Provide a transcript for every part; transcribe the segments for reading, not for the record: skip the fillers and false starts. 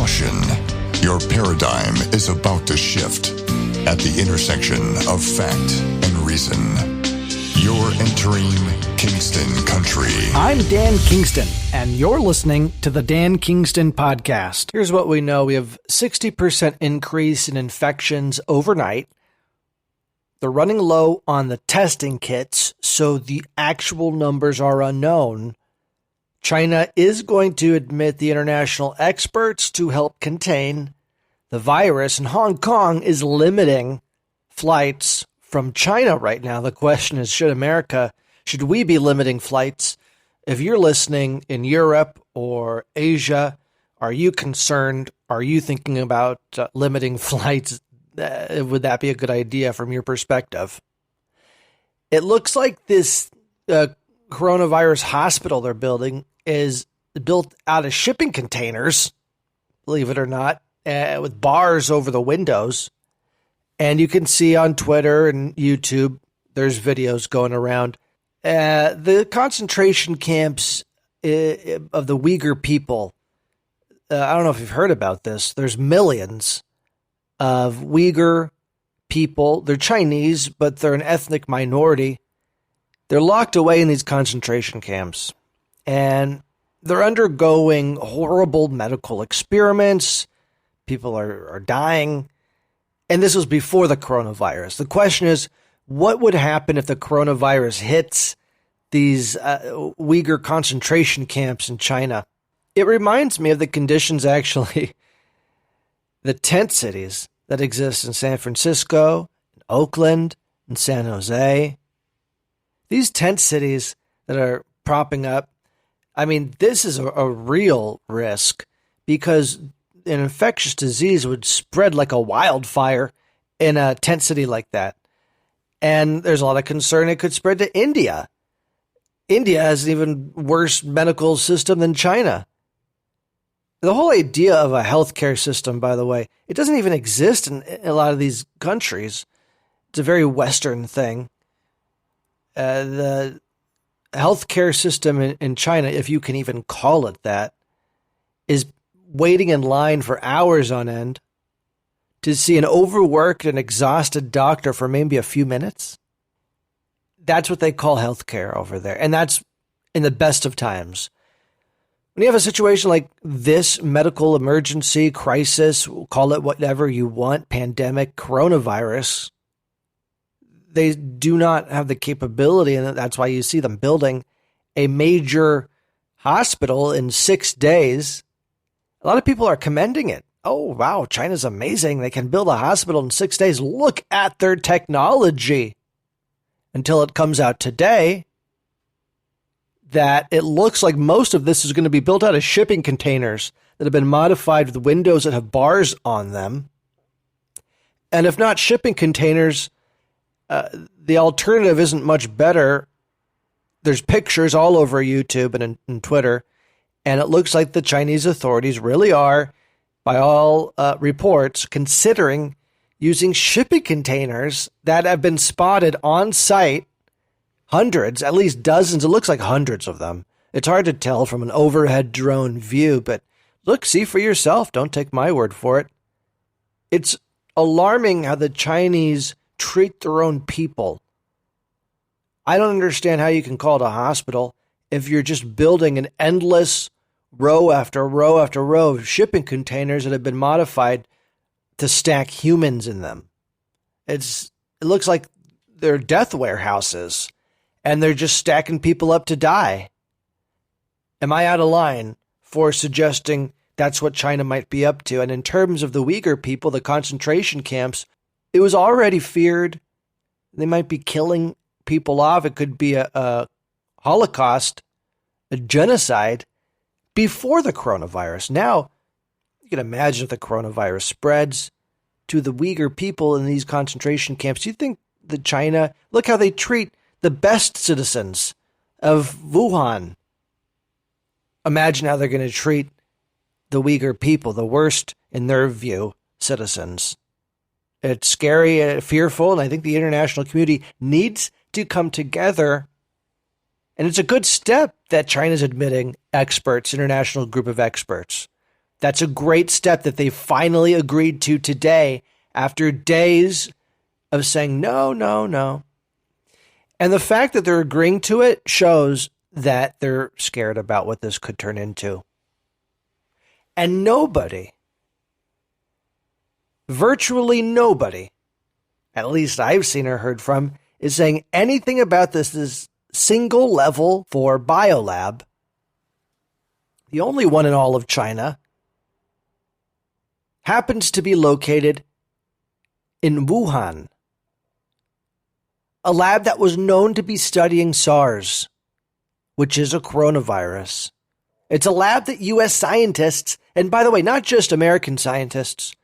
caution. Your paradigm is about to shift at the intersection of fact and reason. You're entering Kingston Country. I'm Dan Kingston, and you're listening to the Dan Kingston Podcast. Here's what we know. We have 60% increase in infections overnight. They're running low on the testing kits, so the actual numbers are unknown. China is going to admit the international experts to help contain the virus, and Hong Kong is limiting flights from China right now. The question is, should we be limiting flights? If you're listening in Europe or Asia, are you concerned? Are you thinking about limiting flights? Would that be a good idea from your perspective? It looks like this coronavirus hospital they're building is built out of shipping containers, believe it or not, with bars over the windows. And you can see on Twitter and YouTube, there's videos going around. The concentration camps of the Uyghur people, I don't know if you've heard about this. There's millions of Uyghur people. They're Chinese, but they're an ethnic minority. They're locked away in these concentration camps, and they're undergoing horrible medical experiments. People are dying. And this was before the coronavirus. The question is, what would happen if the coronavirus hits these Uyghur concentration camps in China? It reminds me of the conditions, actually, the tent cities that exist in San Francisco, in Oakland, in San Jose. These tent cities that are propping up, I mean, this is a real risk because an infectious disease would spread like a wildfire in a tent city like that. And there's a lot of concern it could spread to India. India has an even worse medical system than China. The whole idea of a healthcare system, by the way, it doesn't even exist in a lot of these countries. It's a very Western thing. The healthcare system in China, if you can even call it that, is waiting in line for hours on end to see an overworked and exhausted doctor for maybe a few minutes. That's what they call healthcare over there. And that's in the best of times. When you have a situation like this, medical emergency, crisis, call it whatever you want, pandemic, coronavirus, they do not have the capability, and that's why you see them building a major hospital in 6 days. A lot of people are commending it. Oh, wow, China's amazing. They can build a hospital in 6 days. Look at their technology. Until it comes out today that it looks like most of this is going to be built out of shipping containers that have been modified with windows that have bars on them. And if not shipping containers, the alternative isn't much better. There's pictures all over YouTube and Twitter. And it looks like the Chinese authorities really are, by all reports, considering using shipping containers that have been spotted on site. Hundreds, at least dozens. It looks like hundreds of them. It's hard to tell from an overhead drone view, but look, see for yourself. Don't take my word for it. It's alarming how the Chinese treat their own people. I don't understand how you can call it a hospital if you're just building an endless row after row after row of shipping containers that have been modified to stack humans in them. It looks like they're death warehouses, and they're just stacking people up to die. Am I out of line for suggesting that's what China might be up to? And in terms of the Uyghur people, the concentration camps, it was already feared they might be killing people off. It could be a Holocaust, a genocide before the coronavirus. Now, you can imagine if the coronavirus spreads to the Uyghur people in these concentration camps. Do you think that China, look how they treat the best citizens of Wuhan. Imagine how they're going to treat the Uyghur people, the worst, in their view, citizens. It's scary and fearful, and I think the international community needs to come together. And it's a good step that China's admitting experts, international group of experts. That's a great step that they finally agreed to today after days of saying no, no, no. And the fact that they're agreeing to it shows that they're scared about what this could turn into. And nobody, virtually nobody, at least I've seen or heard from, is saying anything about this single level 4 biolab, the only one in all of China, happens to be located in Wuhan, a lab that was known to be studying SARS, which is a coronavirus. It's a lab that U.S. scientists, and by the way, not just American scientists,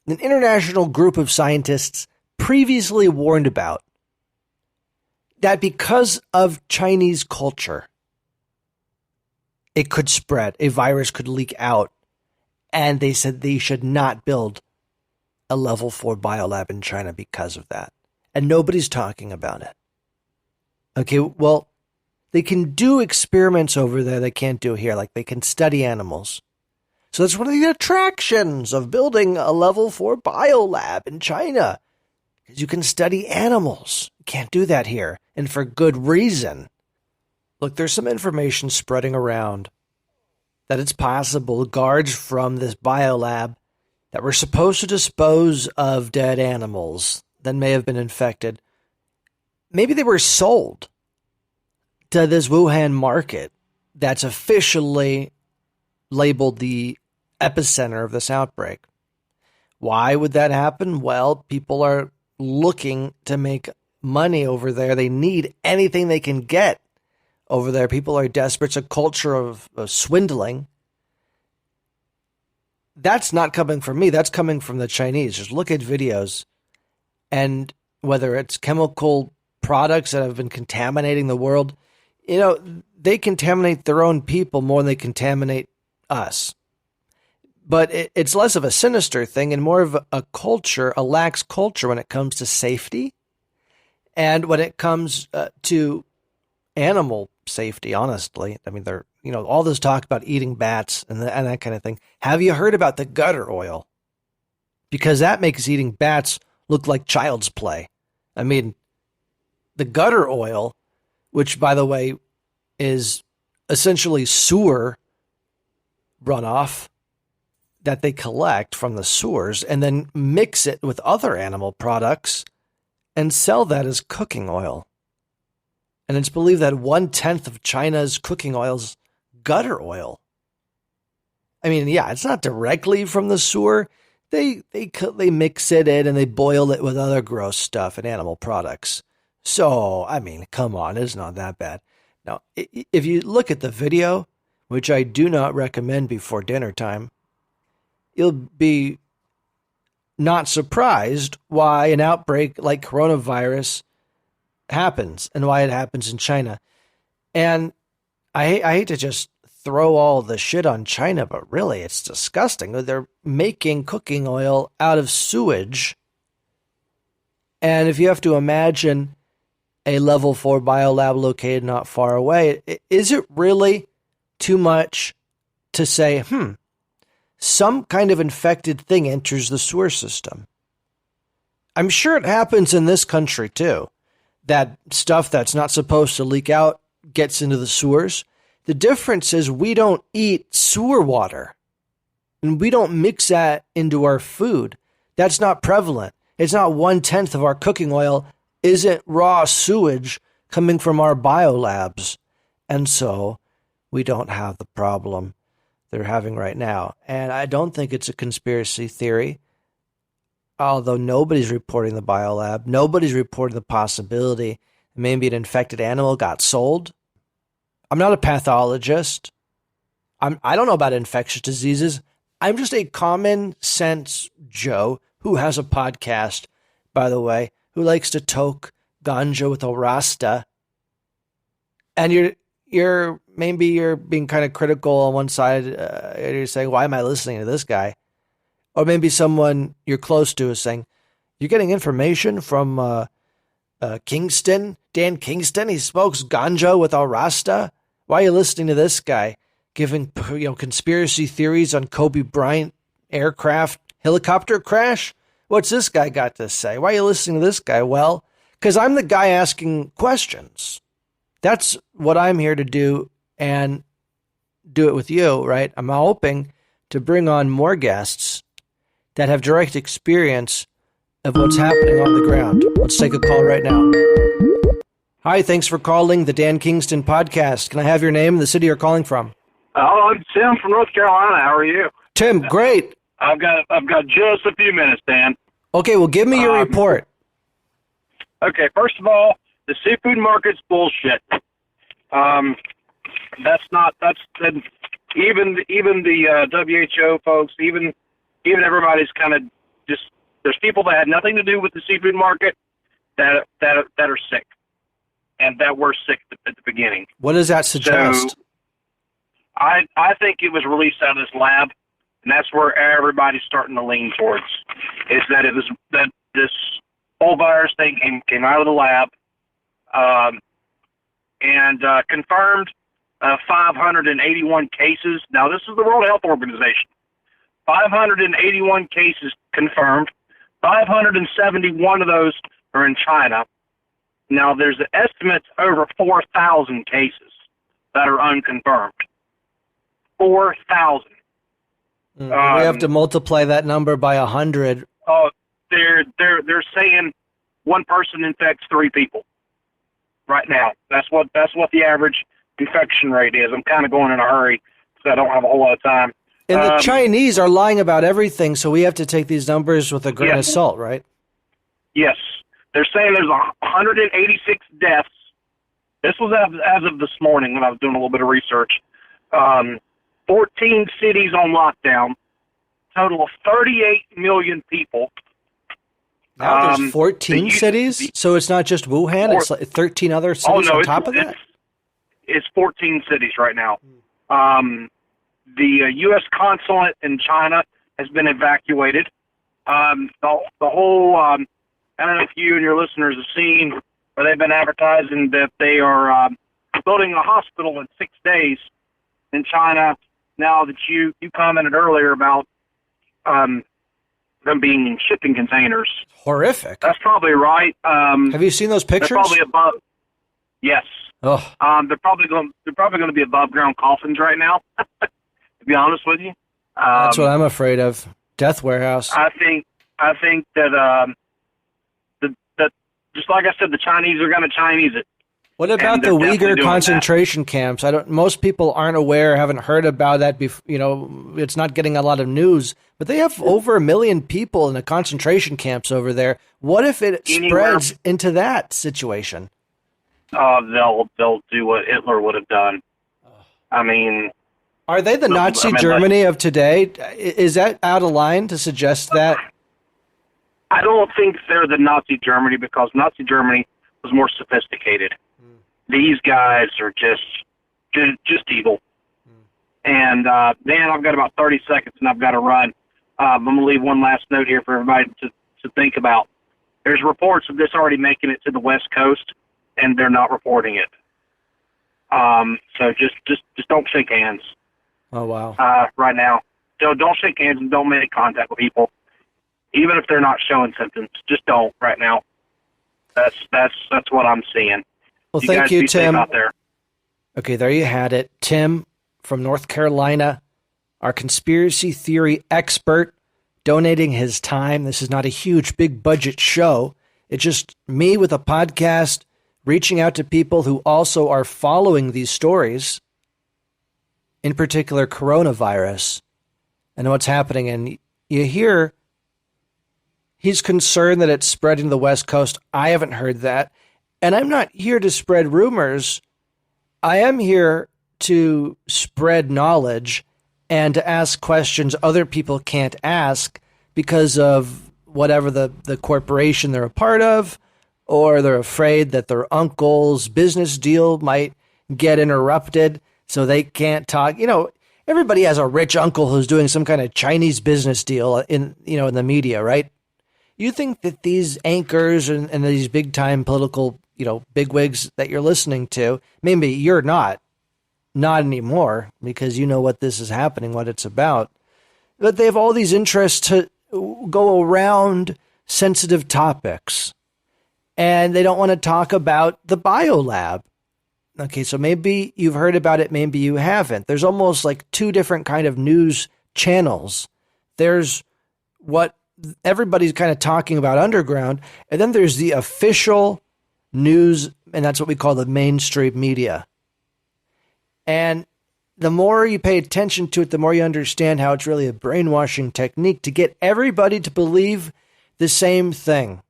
an international group of scientists previously warned about, that because of Chinese culture, it could spread, a virus could leak out, and they said they should not build a level 4 biolab in China because of that. And nobody's talking about it. Okay, well, they can do experiments over there they can't do here, like they can study animals. So that's one of the attractions of building a level 4 biolab in China, because you can study animals. You can't do that here, and for good reason. Look, there's some information spreading around that it's possible guards from this biolab that were supposed to dispose of dead animals that may have been infected, maybe they were sold to this Wuhan market that's officially labeled the epicenter of this outbreak. Why would that happen? Well, people are looking to make money over there. They need anything they can get over there. People are desperate. It's a culture of swindling. That's not coming from me. That's coming from the Chinese. Just look at videos, and whether it's chemical products that have been contaminating the world, you know, they contaminate their own people more than they contaminate us. But it's less of a sinister thing and more of a culture, a lax culture when it comes to safety and when it comes to animal safety, honestly. I mean, they're, you know, all this talk about eating bats and that kind of thing. Have you heard about the gutter oil? Because that makes eating bats look like child's play. I mean, the gutter oil, which, by the way, is essentially sewer runoff that they collect from the sewers and then mix it with other animal products and sell that as cooking oil. And it's believed that 1/10 of China's cooking oil is gutter oil. I mean, yeah, it's not directly from the sewer. They mix it in and they boil it with other gross stuff and animal products. So, I mean, come on, it's not that bad. Now, if you look at the video, which I do not recommend before dinner time, you'll be not surprised why an outbreak like coronavirus happens and why it happens in China. And I hate to just throw all the shit on China, but really it's disgusting. They're making cooking oil out of sewage. And if you have to imagine a level 4 biolab located not far away, is it really too much to say, some kind of infected thing enters the sewer system? I'm sure it happens in this country too. That stuff that's not supposed to leak out gets into the sewers. The difference is we don't eat sewer water and we don't mix that into our food. That's not prevalent. It's not 1/10 of our cooking oil isn't raw sewage coming from our biolabs. And so we don't have the problem they're having right now. And I don't think it's a conspiracy theory, although nobody's reporting the biolab. Nobody's reporting the possibility that maybe an infected animal got sold. I'm not a pathologist. I don't know about infectious diseases. I'm just a common sense Joe who has a podcast, by the way, who likes to toke ganja with a Rasta. And you're being kind of critical on one side. You're saying, why am I listening to this guy? Or maybe someone you're close to is saying, you're getting information from Kingston, Dan Kingston. He smokes ganja with a Rasta. Why are you listening to this guy? giving conspiracy theories on Kobe Bryant aircraft helicopter crash. What's this guy got to say? Why are you listening to this guy? Well, because I'm the guy asking questions. That's what I'm here to do, and do it with you, right? I'm hoping to bring on more guests that have direct experience of what's happening on the ground. Let's take a call right now. Hi, thanks for calling the Dan Kingston podcast. Can I have your name and the city you're calling from? Oh, I'm Tim from North Carolina. How are you? Tim, great. I've got just a few minutes, Dan. Okay, well, give me your report. Okay, first of all, the seafood market's bullshit. Even the WHO folks, even everybody's kind of just, there's people that had nothing to do with the seafood market that are sick, and that were sick at the beginning. What does that suggest? So, I think it was released out of this lab, and that's where everybody's starting to lean towards, is that it was that this whole virus thing came out of the lab, and confirmed 581 cases. Now, this is the World Health Organization. 581 cases confirmed. 571 of those are in China. Now, there's an estimate over 4,000 cases that are unconfirmed. 4,000. We have to multiply that number by 100. Oh, they're saying one person infects 3 people right now. That's what the average infection rate is. I'm kind of going in a hurry because I don't have a whole lot of time. And the Chinese are lying about everything, so we have to take these numbers with a grain of salt, right? Yes. They're saying there's 186 deaths. This was as of this morning when I was doing a little bit of research. 14 cities on lockdown, total of 38 million people. Now there's 14 cities? So it's not just Wuhan, it's like 13 other cities on top of that? It's 14 cities right now. The U.S. consulate in China has been evacuated. The whole, I don't know if you and your listeners have seen, where they've been advertising that they are building a hospital in 6 days in China. Now that you commented earlier about them being in shipping containers. Horrific. That's probably right. Have you seen those pictures? They're probably above. Yes. Oh. They're probably going to be above ground coffins right now. To be honest with you. That's what I'm afraid of. Death warehouse. I think that that just like I said, the Chinese are going to Chinese it. What about the Uyghur concentration camps? Most people aren't aware, haven't heard about that. It's not getting a lot of news, but they have over 1 million people in the concentration camps over there. What if it spreads into that situation? They'll do what Hitler would have done. I mean, are they the Nazi Germany of today? Is that out of line to suggest that? I don't think they're the Nazi Germany, because Nazi Germany was more sophisticated. These guys are just evil. And, Dan, I've got about 30 seconds and I've got to run. I'm going to leave one last note here for everybody to think about. There's reports of this already making it to the West Coast, and they're not reporting it. So just don't shake hands. Oh, wow. Right now. So don't shake hands and don't make contact with people. Even if they're not showing symptoms, just don't right now. That's what I'm seeing. Well, thank you, Tim. Out there. Okay, there you had it. Tim from North Carolina, our conspiracy theory expert, donating his time. This is not a huge, big budget show. It's just me with a podcast, reaching out to people who also are following these stories, in particular coronavirus, and what's happening. And you hear he's concerned that it's spreading to the West Coast. I haven't heard that. And I'm not here to spread rumors. I am here to spread knowledge and to ask questions other people can't ask because of whatever the corporation they're a part of, or they're afraid that their uncle's business deal might get interrupted so they can't talk. Everybody has a rich uncle who's doing some kind of Chinese business deal in the media, right? You think that these anchors and these big time political, bigwigs that you're listening to, maybe you're not, not anymore, because you know what this is happening, what it's about. But they have all these interests to go around sensitive topics. And they don't want to talk about the biolab. Okay, so maybe you've heard about it, maybe you haven't. There's almost like two different kind of news channels. There's what everybody's kind of talking about underground, and then there's the official news, and that's what we call the mainstream media. And the more you pay attention to it, the more you understand how it's really a brainwashing technique to get everybody to believe the same thing.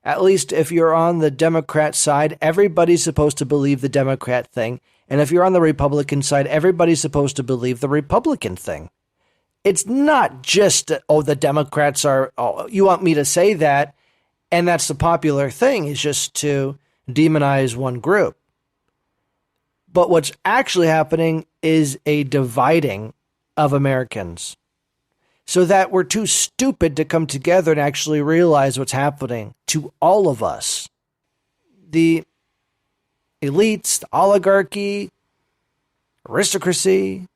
At least if you're on the Democrat side, everybody's supposed to believe the Democrat thing. And if you're on the Republican side, everybody's supposed to believe the Republican thing. It's not just, the Democrats are, you want me to say that, and that's the popular thing, is just to demonize one group. But what's actually happening is a dividing of Americans, so that we're too stupid to come together and actually realize what's happening to all of us. The elites, the oligarchy, aristocracy,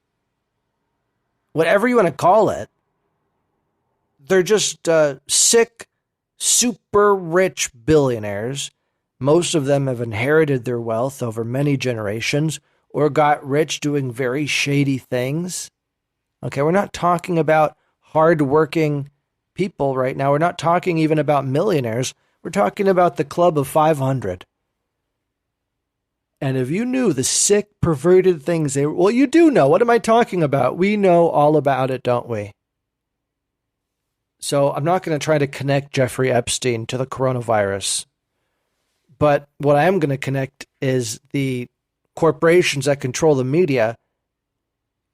whatever you want to call it, they're just sick, super rich billionaires. Most of them have inherited their wealth over many generations or got rich doing very shady things. Okay, we're not talking about hardworking people right now. We're not talking even about millionaires. We're talking about the club of 500. And if you knew the sick, perverted things well, you do know. What am I talking about? We know all about it, don't we? So I'm not going to try to connect Jeffrey Epstein to the coronavirus. But what I am going to connect is the corporations that control the media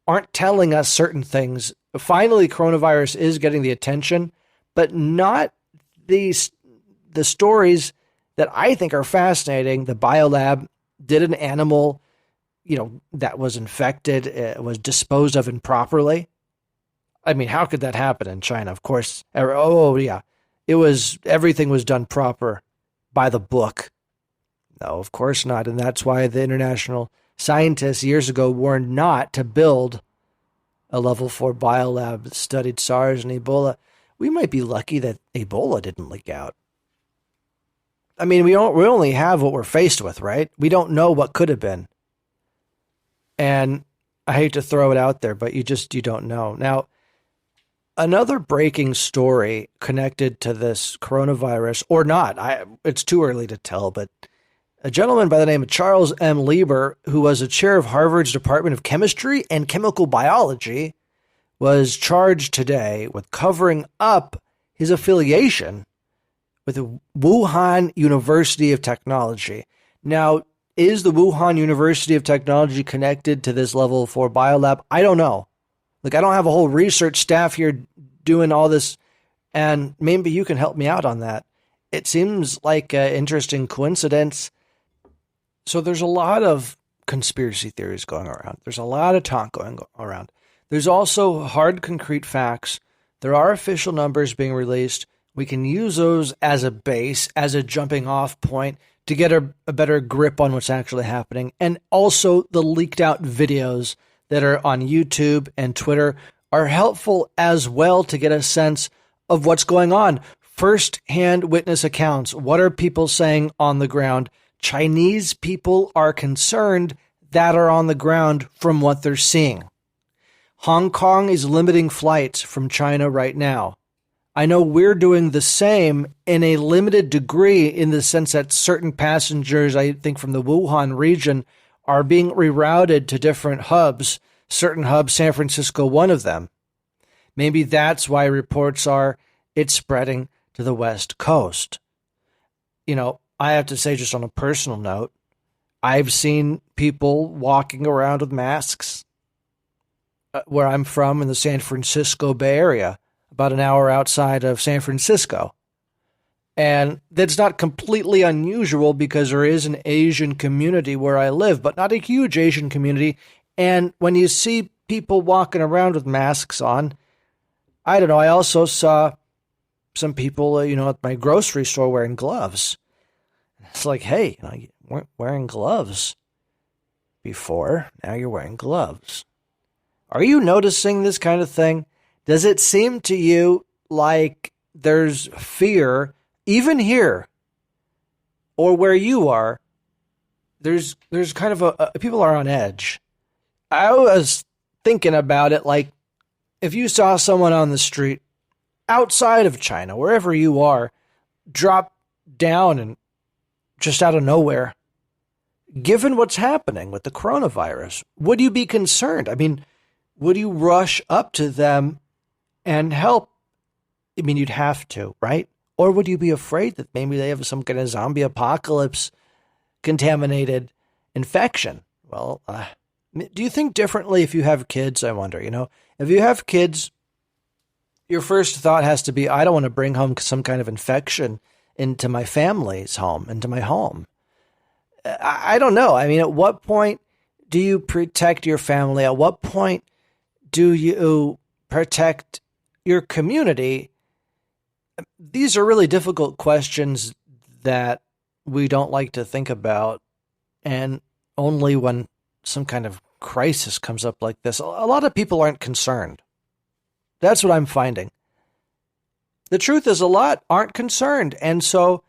aren't telling us certain things. Finally, coronavirus is getting the attention, but not the stories that I think are fascinating. The biolab did an animal, that was infected, was disposed of improperly. I mean, how could that happen in China? Of course. Oh, yeah. Everything was done proper by the book. No, of course not. And that's why the international scientists years ago warned not to build a level 4 biolab that studied SARS and Ebola. We might be lucky that Ebola didn't leak out. I mean, we only have what we're faced with, right? We don't know what could have been. And I hate to throw it out there, but you don't know. Now, another breaking story connected to this coronavirus, or not, it's too early to tell, but a gentleman by the name of Charles M. Lieber, who was a chair of Harvard's Department of Chemistry and Chemical Biology, was charged today with covering up his affiliation with the Wuhan University of Technology. Now, is the Wuhan University of Technology connected to this level 4 biolab? I don't know. I don't have a whole research staff here doing all this, and maybe you can help me out on that. It seems like an interesting coincidence. So there's a lot of conspiracy theories going around. There's a lot of talk going around. There's also hard, concrete facts. There are official numbers being released. We can use those as a base, as a jumping off point to get a better grip on what's actually happening. And also the leaked out videos that are on YouTube and Twitter are helpful as well to get a sense of what's going on. First-hand witness accounts. What are people saying on the ground? Chinese people are concerned that are on the ground from what they're seeing. Hong Kong is limiting flights from China right now. I know we're doing the same in a limited degree in the sense that certain passengers, I think from the Wuhan region, are being rerouted to different hubs, certain hubs, San Francisco, one of them. Maybe that's why reports are it's spreading to the West Coast. I have to say, just on a personal note, I've seen people walking around with masks where I'm from in the San Francisco Bay Area, about an hour outside of San Francisco. And that's not completely unusual because there is an Asian community where I live, but not a huge Asian community. And when you see people walking around with masks on, I don't know, I also saw some people, at my grocery store wearing gloves. It's like, hey, you weren't wearing gloves before. Now you're wearing gloves. Are you noticing this kind of thing? Does it seem to you like there's fear, even here, or where you are? There's kind of people are on edge. I was thinking about it like if you saw someone on the street outside of China, wherever you are, drop down and just out of nowhere, given what's happening with the coronavirus, would you be concerned? I mean, would you rush up to them and help? I mean, you'd have to, right? Or would you be afraid that maybe they have some kind of zombie apocalypse contaminated infection? Well, do you think differently if you have kids? I wonder, if you have kids, your first thought has to be, I don't want to bring home some kind of infection into my family's home, into my home. I don't know. I mean, at what point do you protect your family? At what point do you protect your community? These are really difficult questions that we don't like to think about. And only when some kind of crisis comes up like this, a lot of people aren't concerned. That's what I'm finding. The truth is, a lot aren't concerned. And so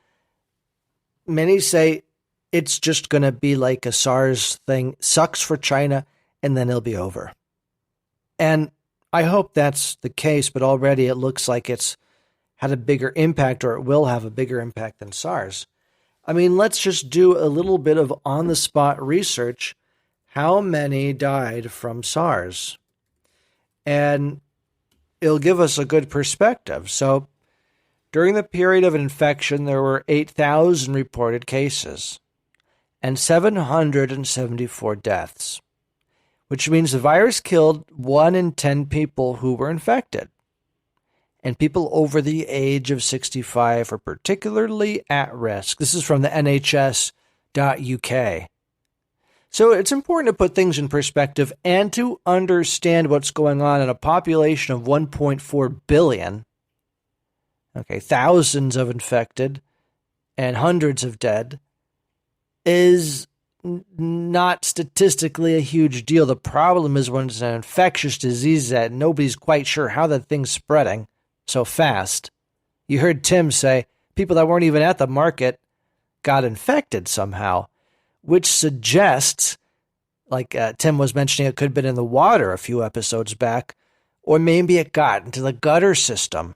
many say it's just going to be like a SARS thing, sucks for China, and then it'll be over. And I hope that's the case, but already it looks like it's had a bigger impact, or it will have a bigger impact than SARS. I mean, let's just do a little bit of on-the-spot research. How many died from SARS? And it'll give us a good perspective. So during the period of infection, there were 8,000 reported cases and 774 deaths, which means the virus killed 1 in 10 people who were infected. And people over the age of 65 are particularly at risk. This is from the NHS.UK. So it's important to put things in perspective and to understand what's going on in a population of 1.4 billion. Okay, thousands of infected and hundreds of dead is not statistically a huge deal. The problem is when it's an infectious disease that nobody's quite sure how that thing's spreading so fast. You heard Tim say people that weren't even at the market got infected somehow, which suggests, like Tim was mentioning, it could have been in the water a few episodes back, or maybe it got into the gutter system.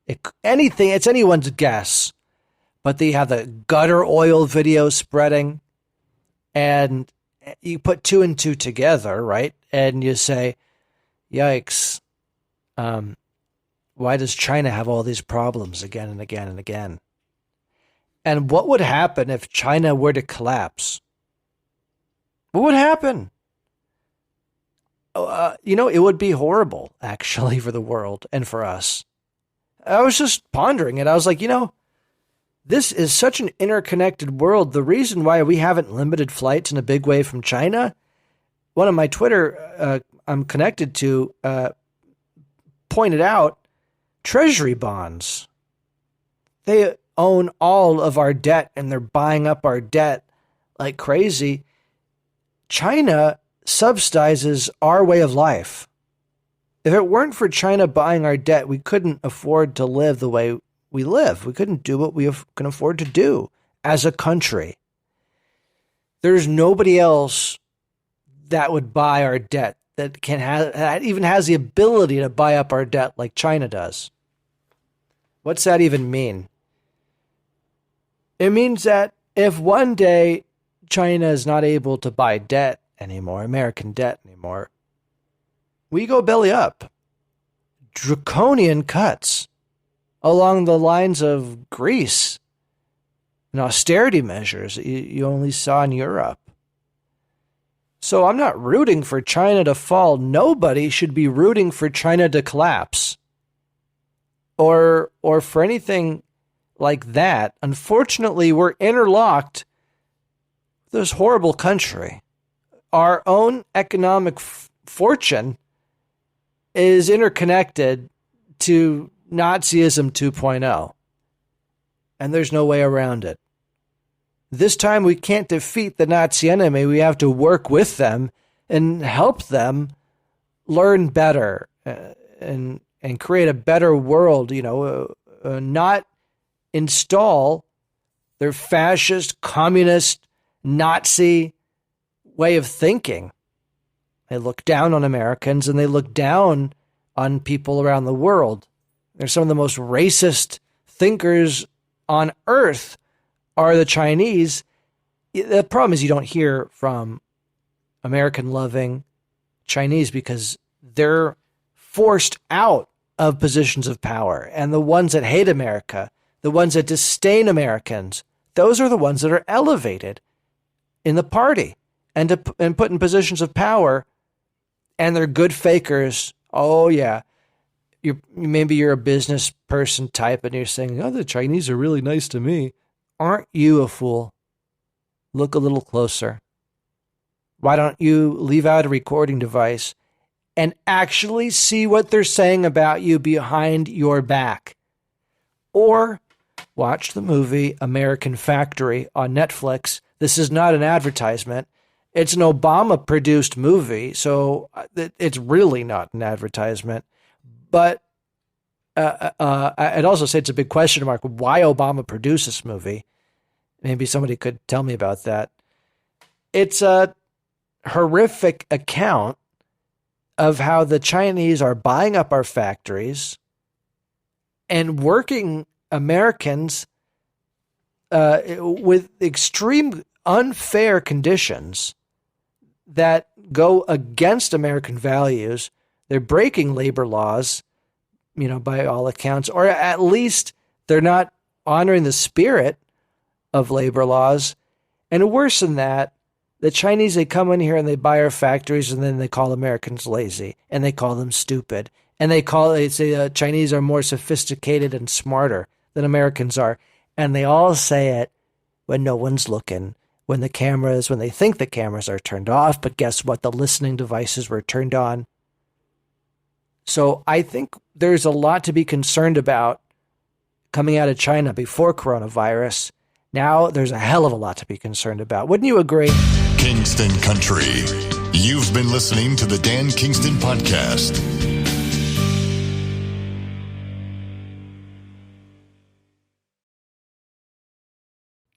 It's anyone's guess. But they have the gutter oil video spreading, and you put 2 and 2 together, right? And you say, yikes, why does China have all these problems again and again and again? And what would happen if China were to collapse? What would happen? It would be horrible, actually, for the world and for us. I was just pondering it. I was like, this is such an interconnected world. The reason why we haven't limited flights in a big way from China, one of my Twitter I'm connected to pointed out treasury bonds. They own all of our debt, and they're buying up our debt like crazy. China subsidizes our way of life. If it weren't for China buying our debt, we couldn't afford to live the way we live. We couldn't do what we can afford to do as a country. There's nobody else that would buy our debt that even has the ability to buy up our debt like China does. What's that even mean? It means that if one day China is not able to buy debt anymore, American debt anymore, we go belly up. Draconian cuts along the lines of Greece and austerity measures you only saw in Europe. So I'm not rooting for China to fall. Nobody should be rooting for China to collapse or for anything like that. Unfortunately, we're interlocked with this horrible country. Our own economic fortune is interconnected to Nazism 2.0, and there's no way around it. This time we can't defeat the Nazi enemy. We have to work with them and help them learn better and create a better world, not install their fascist, communist, Nazi way of thinking. They look down on Americans and they look down on people around the world. They're some of the most racist thinkers on earth are the Chinese. The problem is you don't hear from American-loving Chinese because they're forced out of positions of power. And the ones that hate America, the ones that disdain Americans, those are the ones that are elevated in the party and put in positions of power. And they're good fakers. Oh, yeah. Maybe you're a business person type and you're saying, oh, the Chinese are really nice to me. Aren't you a fool? Look a little closer. Why don't you leave out a recording device and actually see what they're saying about you behind your back? Or watch the movie American Factory on Netflix. This is not an advertisement. It's an Obama-produced movie, so it's really not an advertisement. But I'd also say it's a big question mark why Obama produced this movie. Maybe somebody could tell me about that. It's a horrific account of how the Chinese are buying up our factories and working Americans with extreme unfair conditions that go against American values. They're breaking labor laws, by all accounts, or at least they're not honoring the spirit of labor laws. And worse than that, the Chinese, they come in here and they buy our factories and then they call Americans lazy and they call them stupid. And they say the Chinese are more sophisticated and smarter than Americans are. And they all say it when no one's looking, when they think the cameras are turned off, but guess what? The listening devices were turned on. So I think there's a lot to be concerned about coming out of China before coronavirus. Now there's a hell of a lot to be concerned about. Wouldn't you agree? Kingston Country. You've been listening to the Dan Kingston Podcast.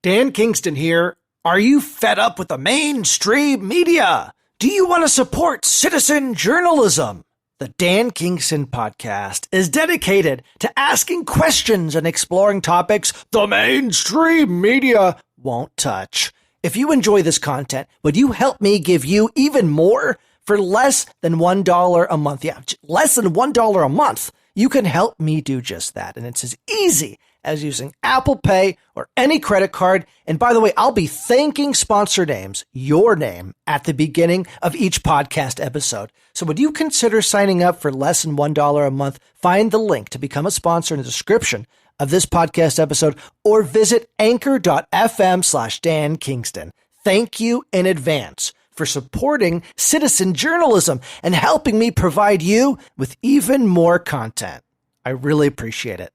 Dan Kingston here. Are you fed up with the mainstream media? Do you want to support citizen journalism? The Dan Kingston Podcast is dedicated to asking questions and exploring topics the mainstream media won't touch. If you enjoy this content, would you help me give you even more for less than $1 a month? Yeah, less than $1 a month. You can help me do just that. And it's as easy as using Apple Pay or any credit card. And by the way, I'll be thanking sponsor names, your name, at the beginning of each podcast episode. So would you consider signing up for less than $1 a month? Find the link to become a sponsor in the description of this podcast episode or visit anchor.fm/Dan Kingston. Thank you in advance for supporting citizen journalism and helping me provide you with even more content. I really appreciate it.